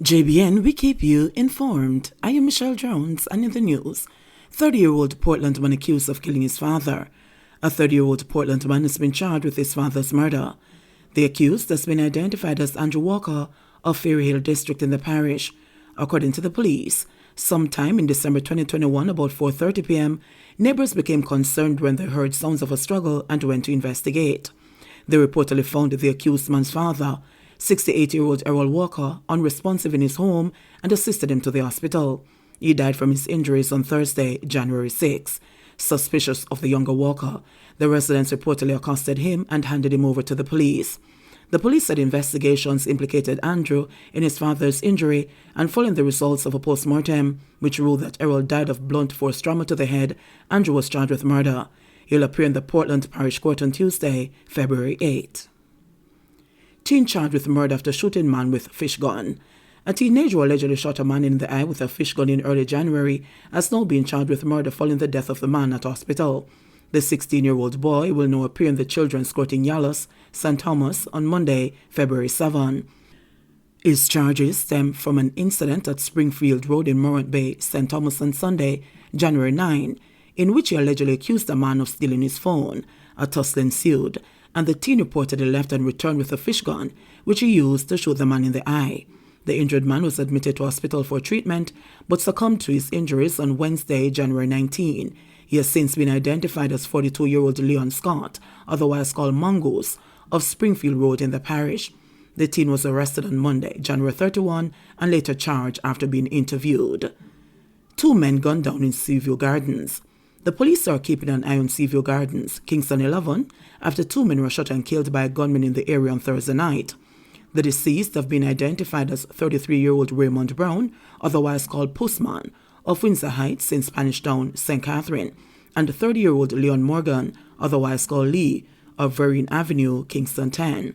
JBN, we keep you informed. I am Michelle Jones, and in the news, 30-year-old Portland man accused of killing his father. A 30-year-old Portland man has been charged with his father's murder. The accused has been identified as Andrew Walker of Ferry Hill District in the parish. According to the police, sometime in December 2021, about 4:30 p.m., neighbors became concerned when they heard sounds of a struggle and went to investigate. They reportedly found the accused man's father, 68-year-old Errol Walker, unresponsive in his home and assisted him to the hospital. He died from his injuries on Thursday, January 6. Suspicious of the younger Walker, the residents reportedly accosted him and handed him over to the police. The police said investigations implicated Andrew in his father's injury, and following the results of a post-mortem, which ruled that Errol died of blunt force trauma to the head, Andrew was charged with murder. He'll appear in the Portland Parish Court on Tuesday, February 8. Teen charged with murder after shooting man with fish gun. A teenager who allegedly shot a man in the eye with a fish gun in early January has now been charged with murder following the death of the man at hospital. The 16-year-old boy will now appear in the Children's Court in Yallis, St. Thomas, on Monday, February 7. His charges stem from an incident at Springfield Road in Morant Bay, St. Thomas on Sunday, January 9, in which he allegedly accused a man of stealing his phone. A tussle ensued, and the teen reportedly left and returned with a fish gun, which he used to shoot the man in the eye. The injured man was admitted to hospital for treatment, but succumbed to his injuries on Wednesday, January 19. He has since been identified as 42-year-old Leon Scott, otherwise called Mongoose, of Springfield Road in the parish. The teen was arrested on Monday, January 31, and later charged after being interviewed. 2 men gunned down in Tivoli Gardens. The police are keeping an eye on Tivoli Gardens, Kingston 11, after 2 men were shot and killed by a gunman in the area on Thursday night. The deceased have been identified as 33-year-old Raymond Brown, otherwise called Postman, of Windsor Heights in Spanish Town, St. Catherine, and 30-year-old Leon Morgan, otherwise called Lee, of Vereen Avenue, Kingston 10.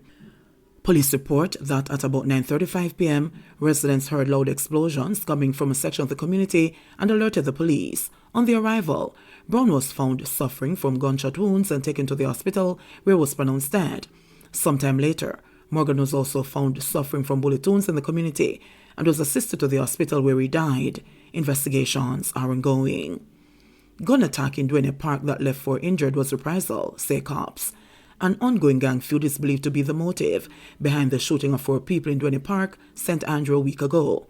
Police report that at about 9:35 p.m., residents heard loud explosions coming from a section of the community and alerted the police. On the arrival, Brown was found suffering from gunshot wounds and taken to the hospital, where he was pronounced dead. Sometime later, Morgan was also found suffering from bullet wounds in the community and was assisted to the hospital, where he died. Investigations are ongoing. Gun attack in Duane Park that left 4 injured was reprisal, say cops. An ongoing gang feud is believed to be the motive behind the shooting of 4 people in Duane Park, St. Andrew, a week ago.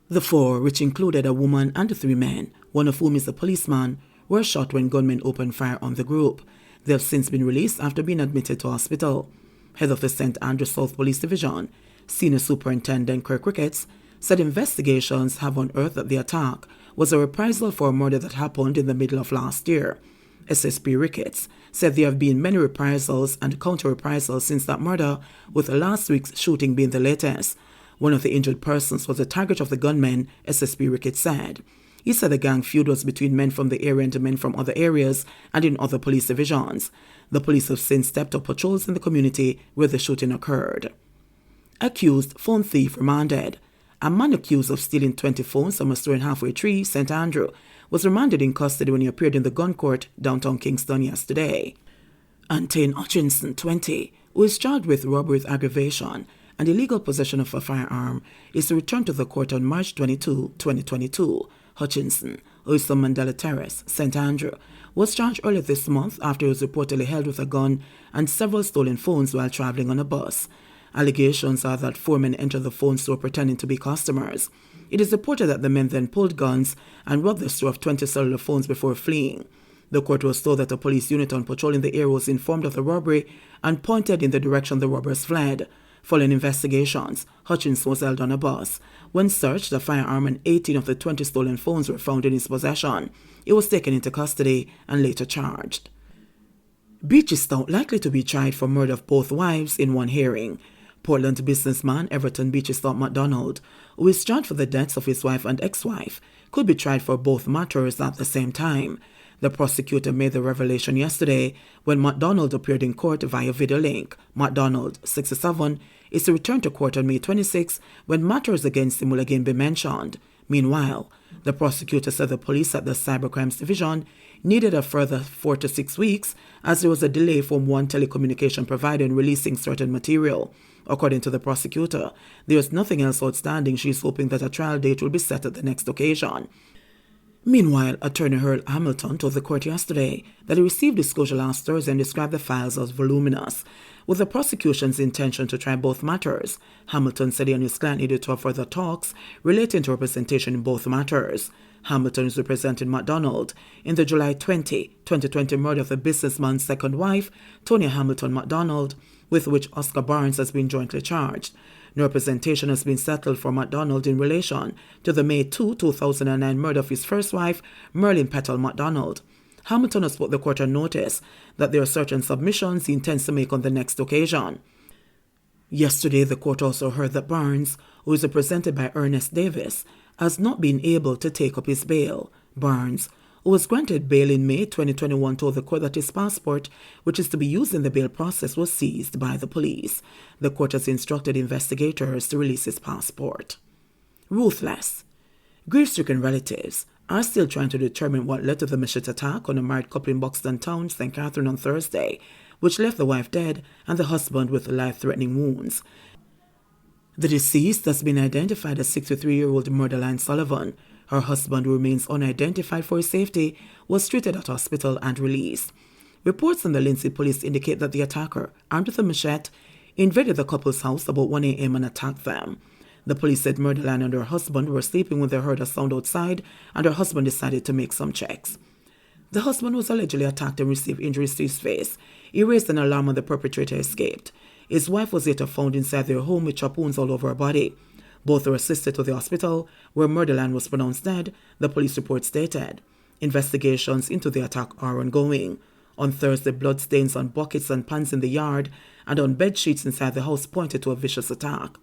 The 4, which included a woman and 3 men, one of whom is a policeman, were shot when gunmen opened fire on the group. They have since been released after being admitted to hospital. Head of the St. Andrew South Police Division, Senior Superintendent Kirk Ricketts, said investigations have unearthed that the attack was a reprisal for a murder that happened in the middle of last year. SSP Ricketts said there have been many reprisals and counter-reprisals since that murder, with last week's shooting being the latest. One of the injured persons was the target of the gunmen, SSP Ricketts said. He said the gang feud was between men from the area and men from other areas and in other police divisions. The police have since stepped up patrols in the community where the shooting occurred. Accused phone thief remanded. A man accused of stealing 20 phones from a store in Halfway Tree, St. Andrew, was remanded in custody when he appeared in the gun court downtown Kingston yesterday. Antane Hutchinson, 20, who is charged with robbery with aggravation and illegal possession of a firearm, is to return to the court on March 22, 2022. Hutchinson, who is from Mandela Terrace, St. Andrew, was charged earlier this month after he was reportedly held with a gun and several stolen phones while traveling on a bus. Allegations are that 4 men entered the phone store pretending to be customers. It is reported that the men then pulled guns and robbed the store of 20 cellular phones before fleeing. The court was told that a police unit on patrol in the area was informed of the robbery and pointed in the direction the robbers fled. Following investigations, Hutchinson was held on a bus. When searched, a firearm and 18 of the 20 stolen phones were found in his possession. He was taken into custody and later charged. Beachistown likely to be tried for murder of both wives in one hearing. Portland businessman Everton Beachistown MacDonald, who is charged for the deaths of his wife and ex-wife, could be tried for both matters at the same time. The prosecutor made the revelation yesterday when MacDonald appeared in court via video link. MacDonald, 67, is to return to court on May 26 when matters against him will again be mentioned. Meanwhile, the prosecutor said the police at the Cybercrimes Division needed a further 4 to 6 weeks as there was a delay from one telecommunication provider in releasing certain material. According to the prosecutor, there is nothing else outstanding. She is hoping that a trial date will be set at the next occasion. Meanwhile, Attorney Earl Hamilton told the court yesterday that he received disclosure last Thursday and described the files as voluminous, with the prosecution's intention to try both matters. Hamilton said he and his client needed to have further talks relating to representation in both matters. Hamilton is representing MacDonald in the July 2020 murder of the businessman's second wife, Tonya Hamilton MacDonald, with which Oscar Barnes has been jointly charged. No representation has been settled for MacDonald in relation to the May 2, 2009 murder of his first wife, Merlin Petal MacDonald. Hamilton has put the court on notice that there are certain submissions he intends to make on the next occasion. Yesterday, the court also heard that Barnes, who is represented by Ernest Davis, has not been able to take up his bail. Barnes, who was granted bail in May 2021, told the court that his passport, which is to be used in the bail process, was seized by the police. The court has instructed investigators to release his passport. Ruthless. Grief-stricken relatives are still trying to determine what led to the machete attack on a married couple in Buxton Town, St. Catherine on Thursday, which left the wife dead and the husband with life-threatening wounds. The deceased has been identified as 63-year-old Murderous Sullivan. Her husband, who remains unidentified for his safety, was treated at hospital and released. Reports from the Lindsay police indicate that the attacker, armed with a machete, invaded the couple's house about 1 a.m. and attacked them. The police said Murderland and her husband were sleeping when they heard a sound outside, and her husband decided to make some checks. The husband was allegedly attacked and received injuries to his face. He raised an alarm when the perpetrator escaped. His wife was later found inside their home with chop wounds all over her body. Both were assisted to the hospital, where Murderland was pronounced dead, the police report stated. Investigations into the attack are ongoing. On Thursday, bloodstains on buckets and pans in the yard and on bed sheets inside the house pointed to a vicious attack.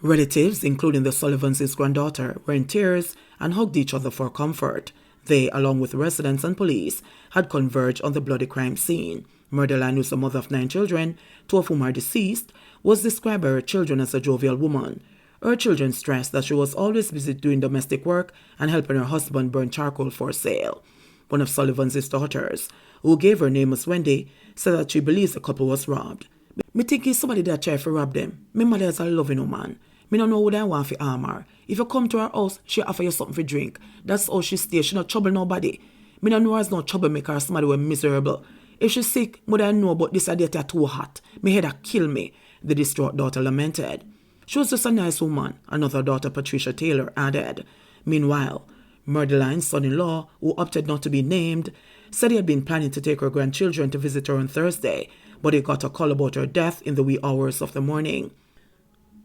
Relatives, including the Sullivans' granddaughter, were in tears and hugged each other for comfort. They, along with residents and police, had converged on the bloody crime scene. Murderland, who is the mother of 9 children, 2 of whom are deceased, was described by her children as a jovial woman. Her children stressed that she was always busy doing domestic work and helping her husband burn charcoal for sale. One of Sullivan's daughters, who gave her name as Wendy, said that she believes the couple was robbed. Me think it's somebody that tried to rob them. My mother is a loving woman. Me don't know what I want for harm her. If you come to her house, she offer you something for drink. That's how she stays. She not trouble nobody. Me don't know her as no troublemaker or somebody who miserable. If she's sick, would I know about this idea too hot? Me head a kill me, the distraught daughter lamented. She was just a nice woman, another daughter, Patricia Taylor, added. Meanwhile, Murderline's son-in-law, who opted not to be named, said he had been planning to take her grandchildren to visit her on Thursday, but he got a call about her death in the wee hours of the morning.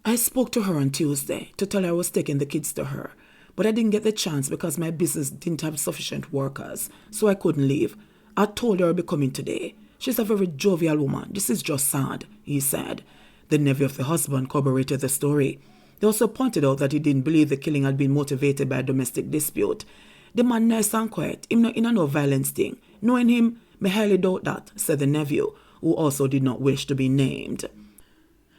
I spoke to her on Tuesday to tell her I was taking the kids to her, but I didn't get the chance because my business didn't have sufficient workers, so I couldn't leave. I told her I'd be coming today. She's a very jovial woman. This is just sad, he said. The nephew of the husband corroborated the story. They also pointed out that he didn't believe the killing had been motivated by a domestic dispute. The man nice and quiet, him not in a no violence thing. Knowing him, me highly doubt that, said the nephew, who also did not wish to be named.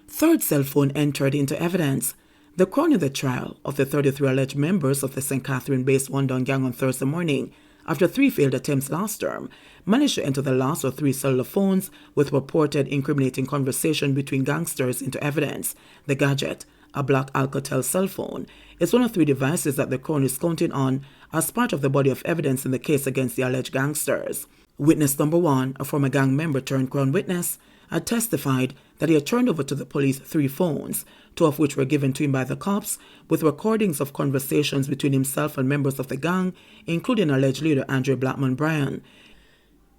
Third cell phone entered into evidence. The crown in the trial of the 33 alleged members of the St. Catherine-based one-down gang on Thursday morning, after 3 failed attempts last term, managed to enter the last of 3 cellular phones with purported incriminating conversation between gangsters into evidence. The gadget, a black Alcatel cell phone, is one of 3 devices that the Crown is counting on as part of the body of evidence in the case against the alleged gangsters. Witness number 1, a former gang member turned Crown witness, had testified that he had turned over to the police 3 phones, 2 of which were given to him by the cops, with recordings of conversations between himself and members of the gang, including alleged leader Andre Blackman Bryan.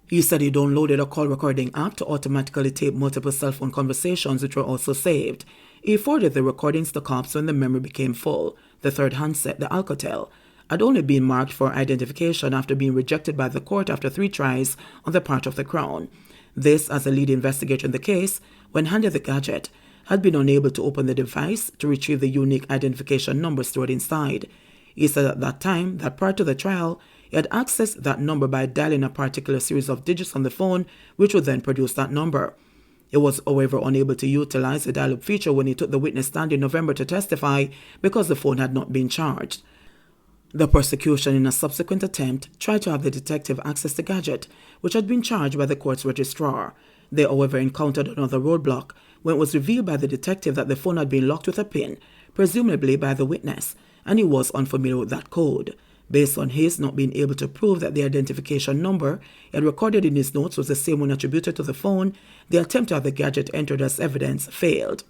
He said he downloaded a call recording app to automatically tape multiple cell phone conversations, which were also saved. He forwarded the recordings to cops when the memory became full. The third handset, the Alcatel, had only been marked for identification after being rejected by the court after 3 tries on the part of the Crown. This, as a lead investigator in the case, when handed the gadget, had been unable to open the device to retrieve the unique identification number stored inside. He said at that time that prior to the trial, he had accessed that number by dialing a particular series of digits on the phone, which would then produce that number. He was, however, unable to utilize the dial-up feature when he took the witness stand in November to testify because the phone had not been charged. The prosecution, in a subsequent attempt, tried to have the detective access the gadget, which had been charged by the court's registrar. They, however, encountered another roadblock when it was revealed by the detective that the phone had been locked with a pin, presumably by the witness, and he was unfamiliar with that code. Based on his not being able to prove that the identification number he had recorded in his notes was the same one attributed to the phone, the attempt to have the gadget entered as evidence failed.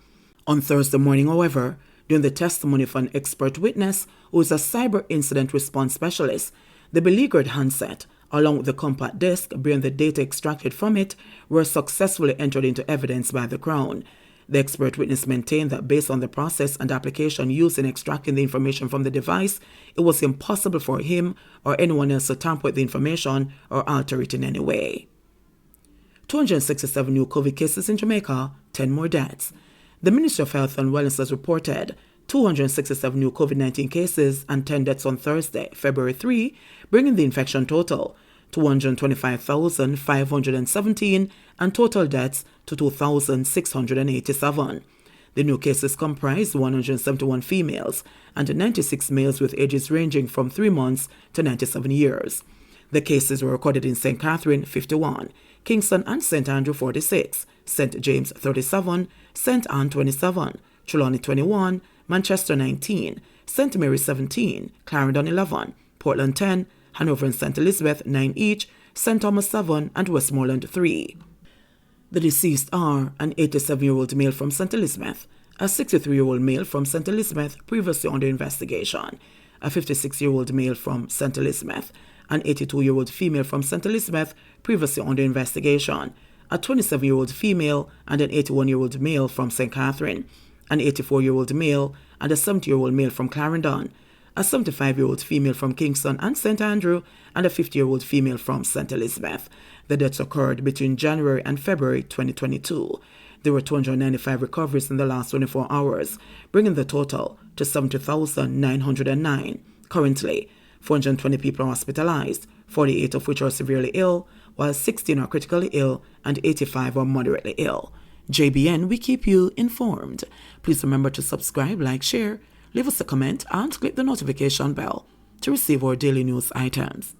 On Thursday morning, however, during the testimony of an expert witness who is a cyber incident response specialist, the beleaguered handset, along with the compact disc bearing the data extracted from it, were successfully entered into evidence by the Crown. The expert witness maintained that based on the process and application used in extracting the information from the device, it was impossible for him or anyone else to tamper with the information or alter it in any way. 267 new COVID cases in Jamaica, 10 more deaths. The Ministry of Health and Wellness has reported 267 new COVID-19 cases and 10 deaths on Thursday, February 3, bringing the infection total to 125,517 and total deaths to 2,687. The new cases comprise 171 females and 96 males with ages ranging from 3 months to 97 years. The cases were recorded in St. Catherine, 51, Kingston and St. Andrew, 46, St. James, 37, St. Anne, 27, Trelawney, 21, Manchester, 19, St. Mary, 17, Clarendon, 11, Portland, 10, Hanover and St. Elizabeth, 9 each, St. Thomas, 7, and Westmoreland, 3. The deceased are an 87-year-old male from St. Elizabeth, a 63-year-old male from St. Elizabeth previously under investigation, a 56-year-old male from St. Elizabeth, an 82-year-old female from St. Elizabeth previously under investigation, a 27-year-old female and an 81-year-old male from St. Catherine, an 84-year-old male and a 70-year-old male from Clarendon, a 75-year-old female from Kingston and St. Andrew, and a 50-year-old female from St. Elizabeth. The deaths occurred between January and February 2022. There were 295 recoveries in the last 24 hours, bringing the total to 70,909. Currently, 420 people are hospitalized, 48 of which are severely ill, while 16 are critically ill and 85 are moderately ill. JBN, we keep you informed. Please remember to subscribe, like, share, leave us a comment, and click the notification bell to receive our daily news items.